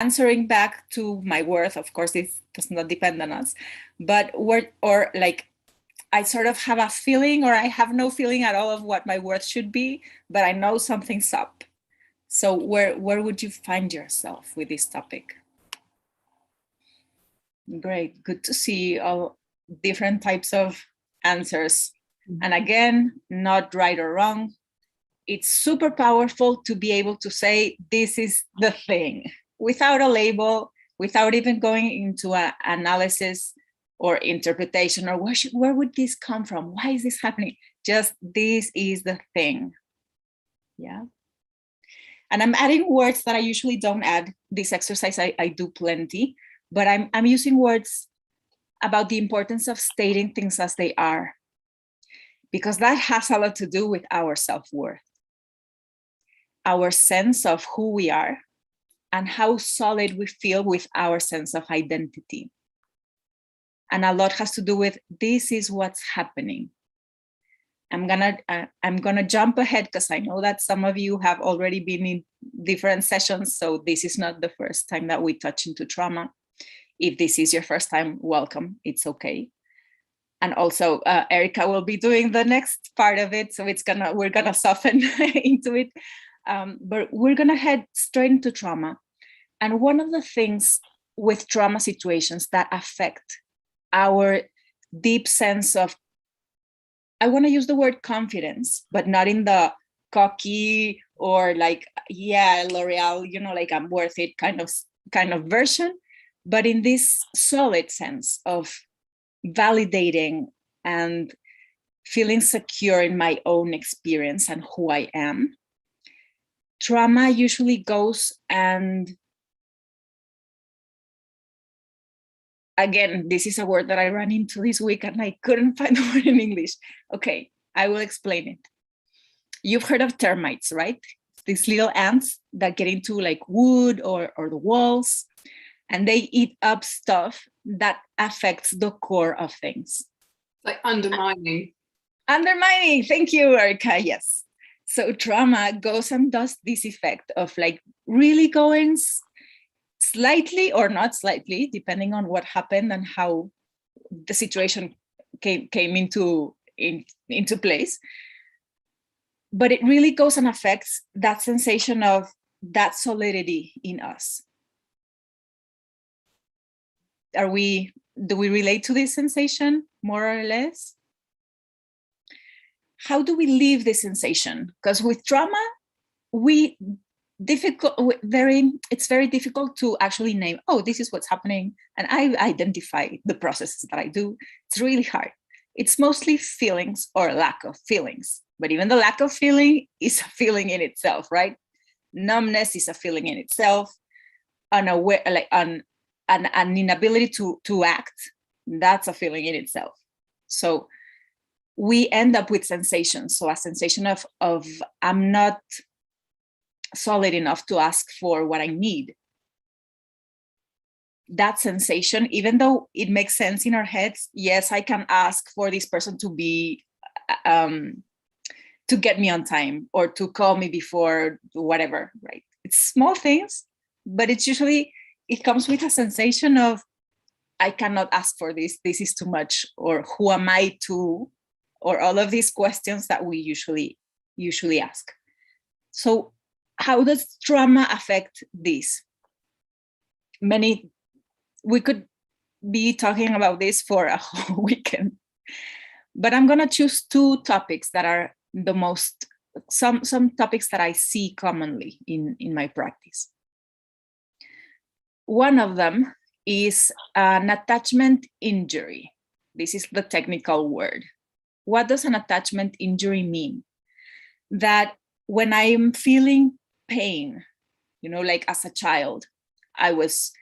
answering back to my worth. Of course, it does not depend on us, but or like I sort of have a feeling, or I have no feeling at all of what my worth should be, but I know something's up. So where would you find yourself with this topic? Great, good to see all different types of answers. And again, not right or wrong. It's super powerful to be able to say, this is the thing, without a label, without even going into an analysis or interpretation, or where would this come from? Why is this happening? Just, this is the thing. Yeah. And I'm adding words that I usually don't add. This exercise, I do plenty, but I'm using words about the importance of stating things as they are, because that has a lot to do with our self-worth, our sense of who we are, and how solid we feel with our sense of identity. And a lot has to do with, this is what's happening. I'm gonna jump ahead because I know that some of you have already been in different sessions, so this is not the first time that we touch into trauma. If this is your first time, welcome, it's okay. And also Erika will be doing the next part of it, so we're gonna soften into it. But we're gonna head straight into trauma. And one of the things with trauma situations that affect our deep sense of, I want to use the word confidence, but not in the cocky or like, yeah, L'Oreal, you know, like I'm worth it kind of version, but in this solid sense of validating and feeling secure in my own experience and who I am. Trauma usually goes, and again, this is a word that I ran into this week and I couldn't find the word in English. Okay, I will explain it. You've heard of termites, right? These little ants that get into like wood or the walls, and they eat up stuff that affects the core of things. Like undermining. Undermining, thank you, Erika, yes. So trauma goes and does this effect of like really going slightly or not slightly, depending on what happened and how the situation came into place. But it really goes and affects that sensation of that solidity in us. Do we relate to this sensation more or less? How do we leave this sensation? Because with trauma, it's very difficult to actually name, oh, this is what's happening, and I identify the processes that I do. It's really hard. It's mostly feelings or lack of feelings, but even the lack of feeling is a feeling in itself, right? Numbness is a feeling in itself. Unaware, like an inability to act, that's a feeling in itself. So we end up with sensations. So a sensation of I'm not solid enough to ask for what I need. That sensation, even though it makes sense in our heads, yes, I can ask for this person to be to get me on time or to call me before whatever, right? It's small things, but it's usually, it comes with a sensation of, I cannot ask for this is too much, or who am I to, or all of these questions that we usually ask. So how does trauma affect this? We could be talking about this for a whole weekend, but I'm gonna choose two topics that are the most, some topics that I see commonly in my practice. One of them is an attachment injury. This is the technical word. What does an attachment injury mean? That when I'm feeling pain, you know, like as a child, I was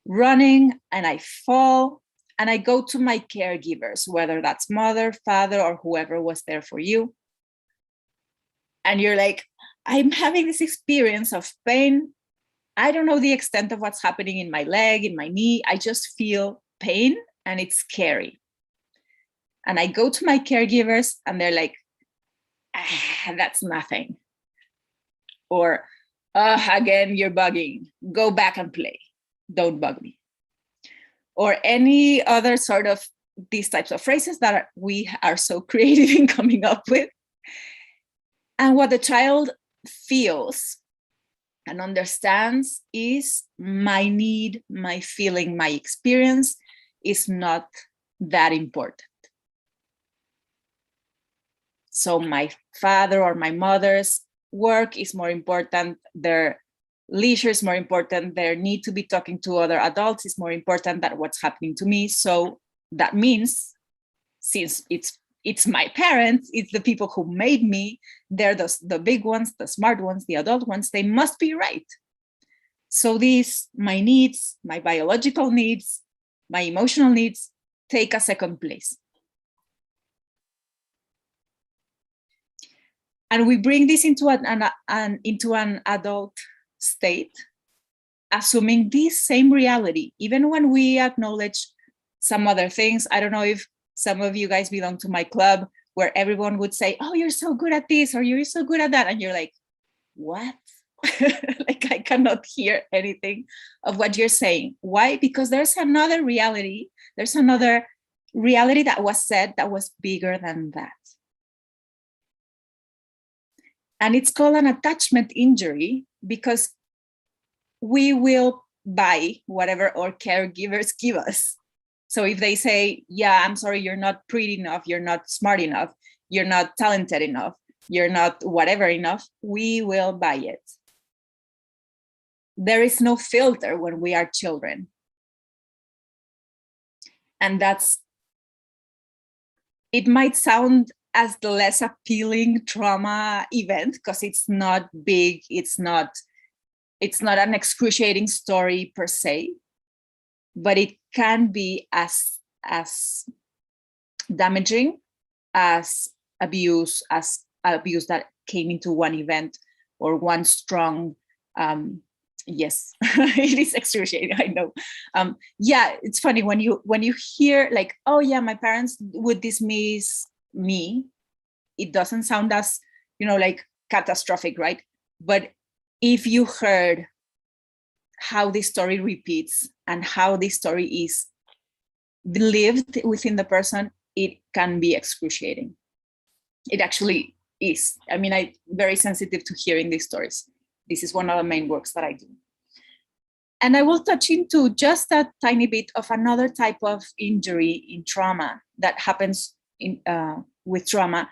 running and I fall and I go to my caregivers, whether that's mother, father, or whoever was there for you. And you're like, I'm having this experience of pain. I don't know the extent of what's happening in my leg, in my knee. I just feel pain and it's scary. And I go to my caregivers and they're like, that's nothing. Or Again, you're bugging. Go back and play. Don't bug me. Or any other sort of these types of phrases that we are so creative in coming up with. And what the child feels and understands is my need, my feeling, my experience is not that important. So my father or my mother's work is more important, their leisure is more important, their need to be talking to other adults is more important than what's happening to me. So that means, since it's my parents, it's the people who made me, they're the big ones, the smart ones, the adult ones, they must be right. So these, my needs, my biological needs, my emotional needs, take a second place. And we bring this into an adult state, assuming this same reality, even when we acknowledge some other things. I don't know if some of you guys belong to my club where everyone would say, oh, you're so good at this, or you're so good at that. And you're like, what? Like, I cannot hear anything of what you're saying. Why? Because there's another reality. There's another reality that was said that was bigger than that. And it's called an attachment injury because we will buy whatever our caregivers give us. So if they say, yeah, I'm sorry, you're not pretty enough, you're not smart enough, you're not talented enough, you're not whatever enough, we will buy it. There is no filter when we are children. And it might sound as the less appealing trauma event because it's not big, it's not an excruciating story per se, but it can be as damaging as abuse that came into one event or one strong, yes, it is excruciating, I know. Yeah, it's funny when you hear like, oh yeah, my parents would dismiss me, it doesn't sound as, like catastrophic, right? But if you heard how this story repeats and how this story is lived within the person, it can be excruciating. It actually is. I mean, I'm very sensitive to hearing these stories. This is one of the main works that I do. And I will touch into just a tiny bit of another type of injury in trauma that happens with trauma.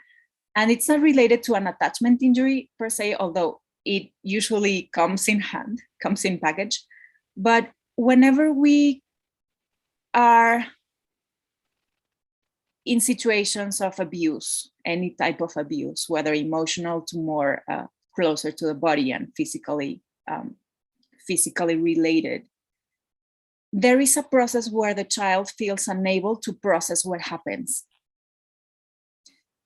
And it's not related to an attachment injury per se, although it usually comes in package. But whenever we are in situations of abuse, any type of abuse, whether emotional to more closer to the body and physically related, there is a process where the child feels unable to process what happens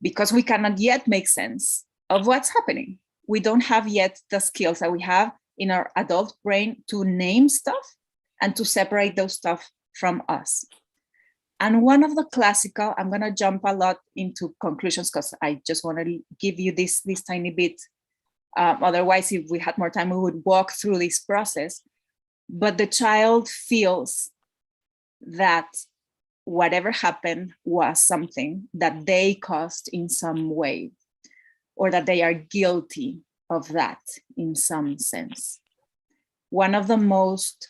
because we cannot yet make sense of what's happening. We don't have yet the skills that we have in our adult brain to name stuff and to separate those stuff from us. And one of the classical, I'm going to jump a lot into conclusions because I just want to give you this tiny bit. Otherwise, if we had more time, we would walk through this process. But the child feels that whatever happened was something that they caused in some way, or that they are guilty of that in some sense. One of the most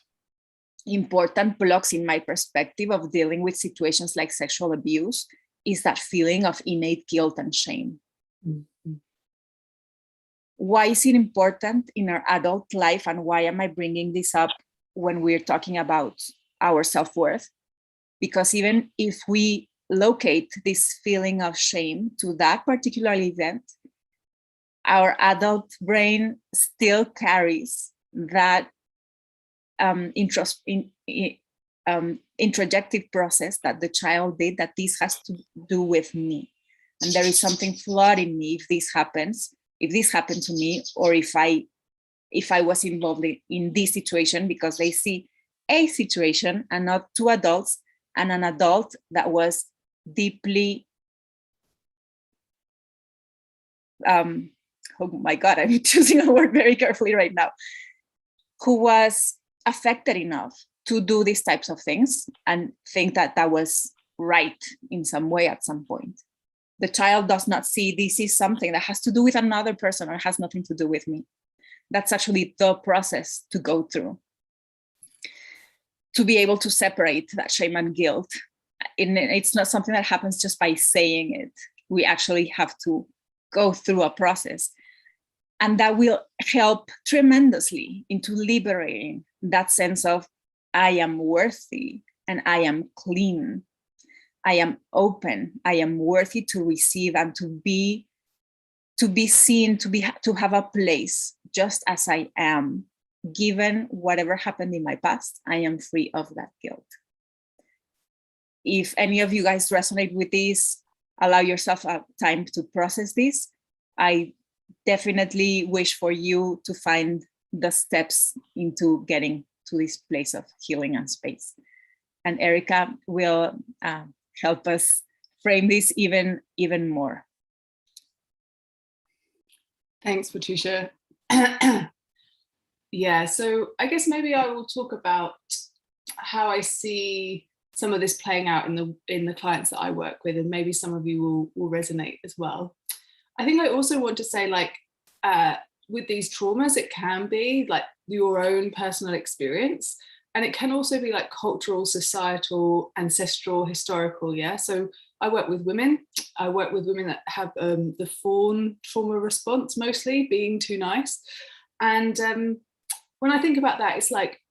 important blocks in my perspective of dealing with situations like sexual abuse is that feeling of innate guilt and shame. Mm-hmm. Why is it important in our adult life, and why am I bringing this up when we're talking about our self-worth? Because even if we locate this feeling of shame to that particular event, our adult brain still carries that introjective process that the child did, that this has to do with me. And there is something flawed in me if this happened to me, or if I was involved in this situation, because they see a situation and not two adults, and an adult that was deeply oh my God, I'm choosing a word very carefully right now, who was affected enough to do these types of things and think that that was right in some way at some point. The child does not see this is something that has to do with another person or has nothing to do with me. That's actually the process to go through, to be able to separate that shame and guilt. And it's not something that happens just by saying it. We actually have to go through a process. And that will help tremendously into liberating that sense of I am worthy and I am clean. I am open. I am worthy to receive and to be seen, to have a place just as I am. Given whatever happened in my past, I am free of that guilt. If any of you guys resonate with this, allow yourself a time to process this. I definitely wish for you to find the steps into getting to this place of healing and space. And Erika will help us frame this even more. Thanks, Patricia. Yeah, so I guess maybe I will talk about how I see some of this playing out in the clients that I work with, and maybe some of you will resonate as well. I think I also want to say, like, with these traumas, it can be like your own personal experience, and it can also be like cultural, societal, ancestral, historical. Yeah. So I work with women. I work with women that have the fawn trauma response, mostly being too nice. And when I think about that, it's like,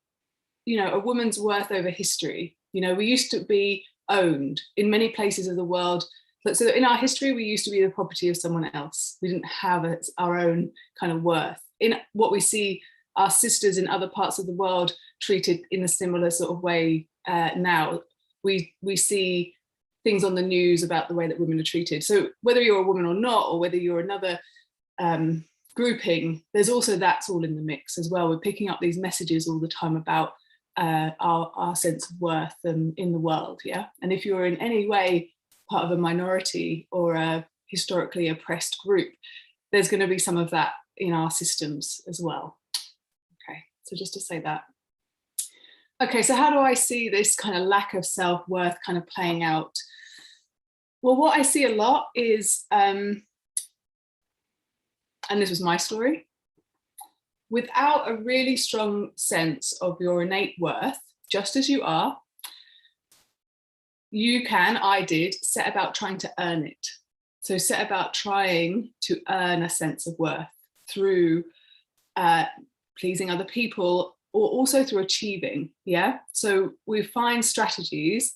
you know, a woman's worth over history. You know, we used to be owned in many places of the world. So in our history, we used to be the property of someone else. We didn't have our own kind of worth. In what we see our sisters in other parts of the world treated in a similar sort of way now, we see things on the news about the way that women are treated. So whether you're a woman or not, or whether you're another grouping, there's also that's all in the mix as well. We're picking up these messages all the time about our sense of worth in the world. Yeah. And if you're in any way part of a minority or a historically oppressed group, there's going to be some of that in our systems as well. Okay, so just to say that. Okay, so how do I see this kind of lack of self-worth kind of playing out? Well, what I see a lot is, and this was my story, without a really strong sense of your innate worth, just as you are, you can, I did, set about trying to earn it. So set about trying to earn a sense of worth through pleasing other people, or also through achieving, yeah? So we find strategies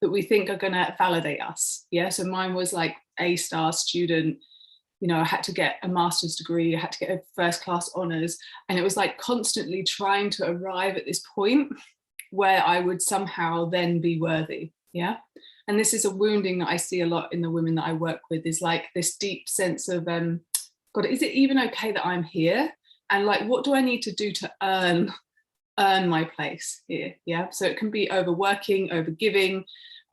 that we think are gonna validate us, yeah? So mine was like A-star student, you know, I had to get a master's degree, I had to get a first class honours, and it was like constantly trying to arrive at this point where I would somehow then be worthy, yeah? And this is a wounding that I see a lot in the women that I work with, is like this deep sense of, God, is it even okay that I'm here? And like, what do I need to do to earn my place here? Yeah. So it can be overworking, overgiving.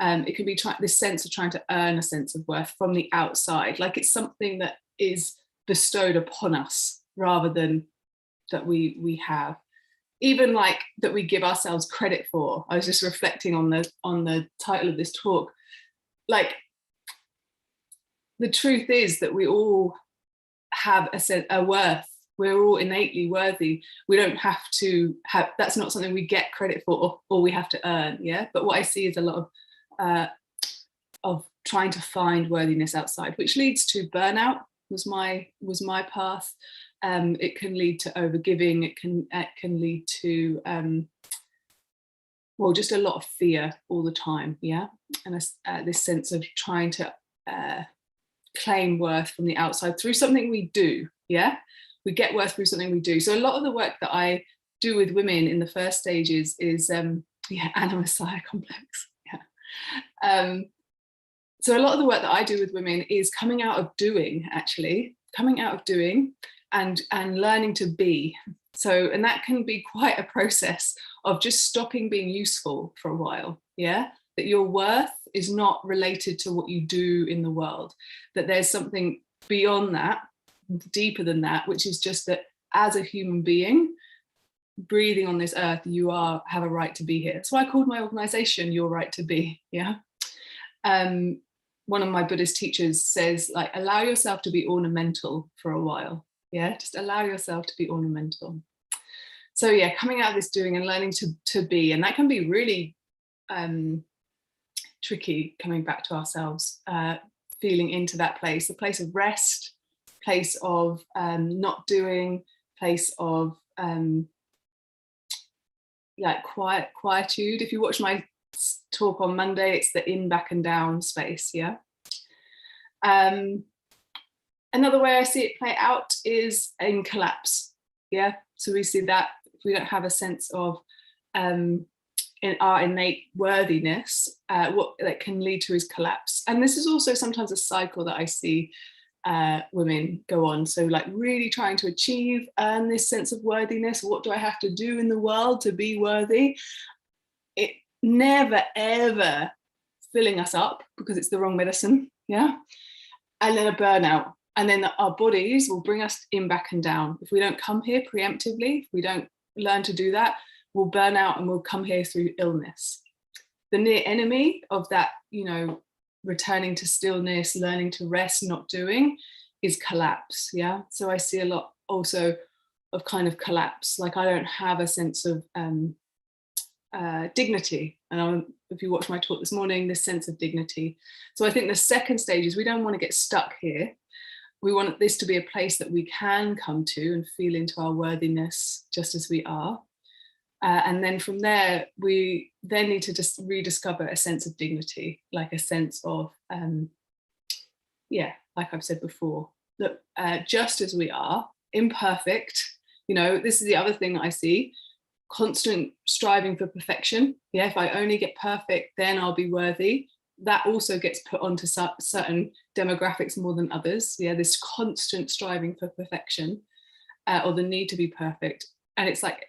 It can be this sense of trying to earn a sense of worth from the outside, like it's something that is bestowed upon us rather than that we have, even like that we give ourselves credit for. I was just reflecting on the title of this talk. Like, the truth is that we all have a worth. We're all innately worthy. We don't have to have, that's not something we get credit for or we have to earn, yeah? But what I see is a lot of trying to find worthiness outside, which leads to burnout, was my path. It can lead to overgiving. It can lead to, well, just a lot of fear all the time, yeah? And this sense of trying to claim worth from the outside through something we do, yeah? We get worth through something we do. So a lot of the work that I do with women in the first stages is, yeah, Anna Messiah complex, yeah. So a lot of the work that I do with women is coming out of doing and learning to be. So, and that can be quite a process of just stopping being useful for a while, yeah? That your worth is not related to what you do in the world, that there's something beyond that deeper than that, which is just that as a human being breathing on this earth, you have a right to be here. So I called my organization Your Right to Be. Yeah. One of my Buddhist teachers says, like, allow yourself to be ornamental for a while. Yeah, just allow yourself to be ornamental. So yeah, coming out of this doing and learning to be, and that can be really tricky, coming back to ourselves, feeling into that place, the place of rest, place of not doing, place of like quietude. If you watch my talk on Monday, it's the in, back and down space. Yeah. Another way I see it play out is in collapse. Yeah. So we see that if we don't have a sense of in our innate worthiness, what that can lead to is collapse. And this is also sometimes a cycle that I see women go on. So like really trying to achieve, earn this sense of worthiness. What do I have to do in the world to be worthy? It never, ever filling us up because it's the wrong medicine. Yeah. And then a burnout. And then our bodies will bring us in, back and down. If we don't come here preemptively, if we don't learn to do that, we'll burn out and we'll come here through illness. The near enemy of that, you know, returning to stillness, learning to rest, not doing, is collapse. Yeah. So I see a lot also of kind of collapse. Like I don't have a sense of dignity. And if you watch my talk this morning, this sense of dignity. So I think the second stage is we don't want to get stuck here. We want this to be a place that we can come to and feel into our worthiness just as we are. And then from there, we then need to just rediscover a sense of dignity, like a sense of, yeah, like I've said before, that just as we are, imperfect, you know, this is the other thing that I see, constant striving for perfection. Yeah, if I only get perfect, then I'll be worthy. That also gets put onto certain demographics more than others. Yeah, this constant striving for perfection or the need to be perfect. And it's like,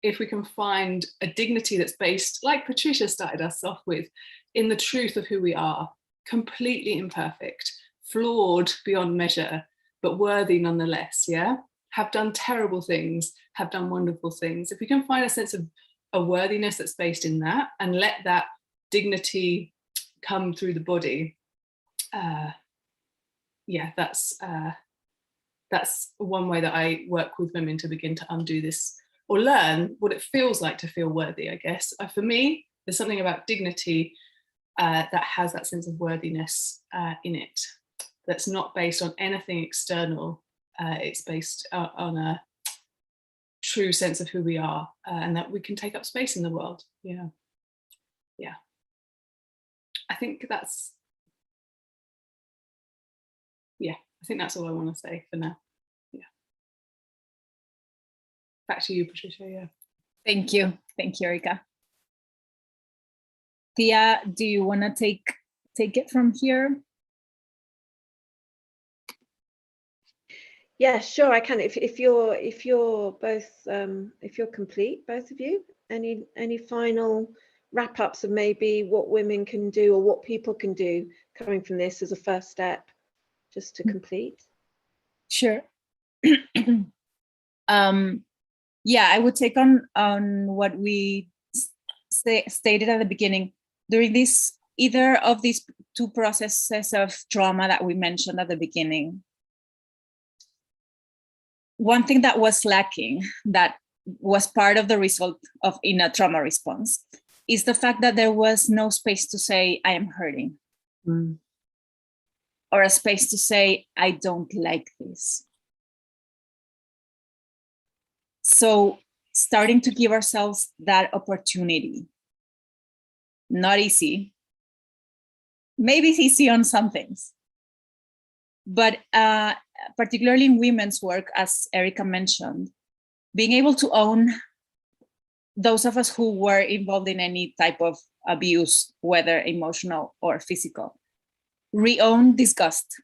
if we can find a dignity that's based, like Patricia started us off with, in the truth of who we are, completely imperfect, flawed beyond measure, but worthy nonetheless, yeah? Have done terrible things, have done wonderful things. If we can find a sense of a worthiness that's based in that and let that dignity come through the body, yeah, that's one way that I work with women to begin to undo this or learn what it feels like to feel worthy, I guess. For me, there's something about dignity that has that sense of worthiness in it, that's not based on anything external. It's based on a true sense of who we are and that we can take up space in the world. Yeah. Yeah. I think that's all I want to say for now. Yeah. Back to you, Patricia. Yeah. Thank you, Erika. Tia, do you want to take it from here? Yeah, sure, I can. If you're both if you're complete, both of you, any final wrap-ups of maybe what women can do or what people can do coming from this as a first step, just to complete? Sure. Yeah, I would take on what we stated at the beginning. During either of these two processes of trauma that we mentioned at the beginning, one thing that was lacking, that was part of the result of in a trauma response, is the fact that there was no space to say, I am hurting. Or a space to say, I don't like this. So starting to give ourselves that opportunity, not easy. Maybe it's easy on some things, but particularly in women's work, as Erika mentioned, being able to own those of us who were involved in any type of abuse, whether emotional or physical, re-own disgust.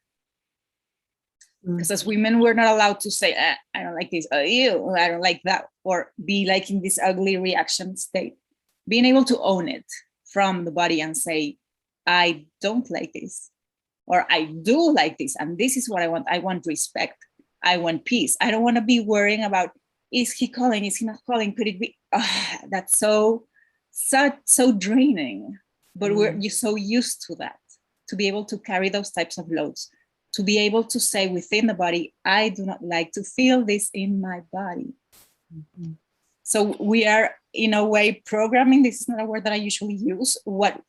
Because as women, we're not allowed to say, I don't like this, ew, I don't like that, or be like in this ugly reaction state. Being able to own it from the body and say, I don't like this, or I do like this, and this is what I want. I want respect. I want peace. I don't want to be worrying about, is he calling? Is he not calling? Could it be? That's so draining. But we're so used to that, to be able to carry those types of loads, to be able to say within the body, I do not like to feel this in my body. Mm-hmm. So we are, in a way, programming. This is not a word that I usually use. What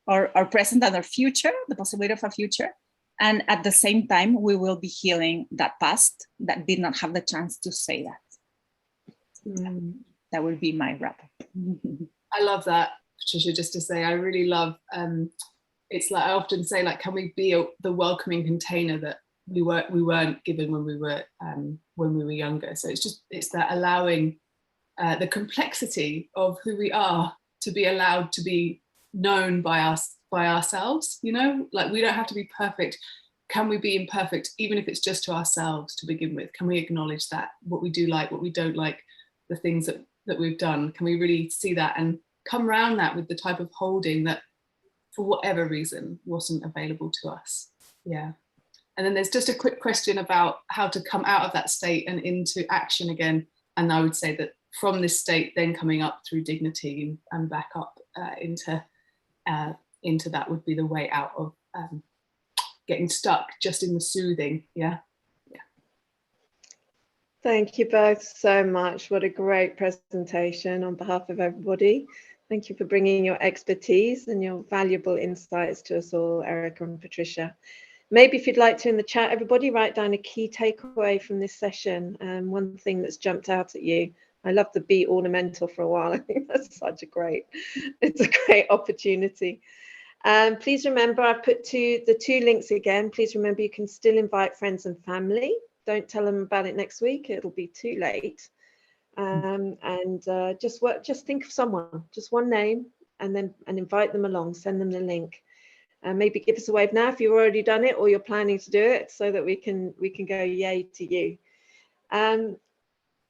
our present and our future, the possibility of a future. And at the same time, we will be healing that past that did not have the chance to say that. That would be my wrap up. I love that, Patricia, just to say, I really love, it's like I often say, like, can we be the welcoming container that we weren't given when we were younger? So it's that allowing the complexity of who we are to be allowed to be known by us, by ourselves, you know, like we don't have to be perfect. Can we be imperfect, even if it's just to ourselves to begin with? Can we acknowledge that, what we do like, what we don't like, the things that we've done? Can we really see that and come around that with the type of holding that for whatever reason wasn't available to us? Yeah. And then there's just a quick question about how to come out of that state and into action again. And I would say that from this state, then coming up through dignity and back up into that would be the way out of getting stuck just in the soothing. Yeah. Thank you both so much. What a great presentation on behalf of everybody. Thank you for bringing your expertise and your valuable insights to us all, Erika and Patricia. Maybe if you'd like to, in the chat, everybody write down a key takeaway from this session, one thing that's jumped out at you. I love the be ornamental for a while. I think that's such a great opportunity. Please remember, I've put the two links again. Please remember, you can still invite friends and family. Don't tell them about it next week. It'll be too late. Just think of someone, just one name, and invite them along. Send them the link. Maybe give us a wave now if you've already done it or you're planning to do it, so that we can go yay to you.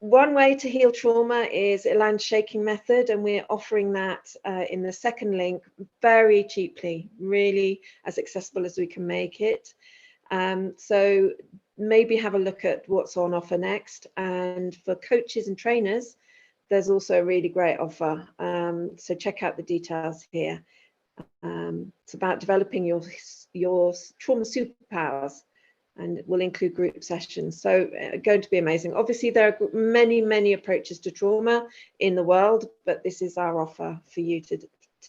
One way to heal trauma is Ilan's shaking method, and we're offering that in the second link very cheaply, really as accessible as we can make it. So maybe have a look at what's on offer next. And for coaches and trainers, there's also a really great offer. So check out the details here. It's about developing your trauma superpowers, and it will include group sessions. So going to be amazing. Obviously, there are many approaches to trauma in the world, but this is our offer for you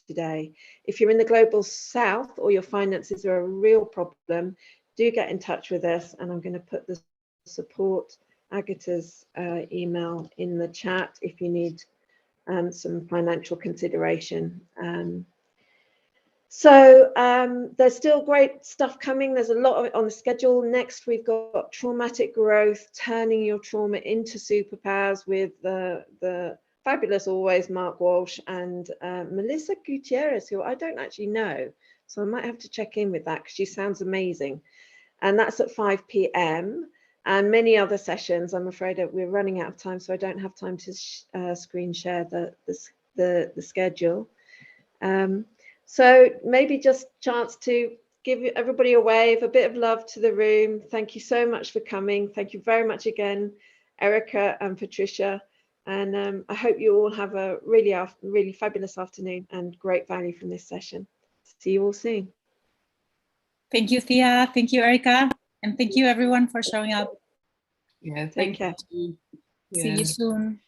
today. If you're in the global south or your finances are a real problem, do get in touch with us, and I'm going to put the support Agatha's email in the chat if you need some financial consideration. So there's still great stuff coming. There's a lot of it on the schedule. Next, we've got traumatic growth, turning your trauma into superpowers with the fabulous always Mark Walsh and Melissa Gutierrez, who I don't actually know. So I might have to check in with that because she sounds amazing. And that's at 5 p.m. and many other sessions. I'm afraid that we're running out of time, so I don't have time to screen share the schedule. So maybe just chance to give everybody a wave, a bit of love to the room. Thank you so much for coming. Thank you very much again, Erika and Patricia. And I hope you all have a really fabulous afternoon and great value from this session. See you all soon. Thank you, Thea. Thank you, Erika. And thank you, everyone, for showing up. Yeah, Take care. you. See you soon.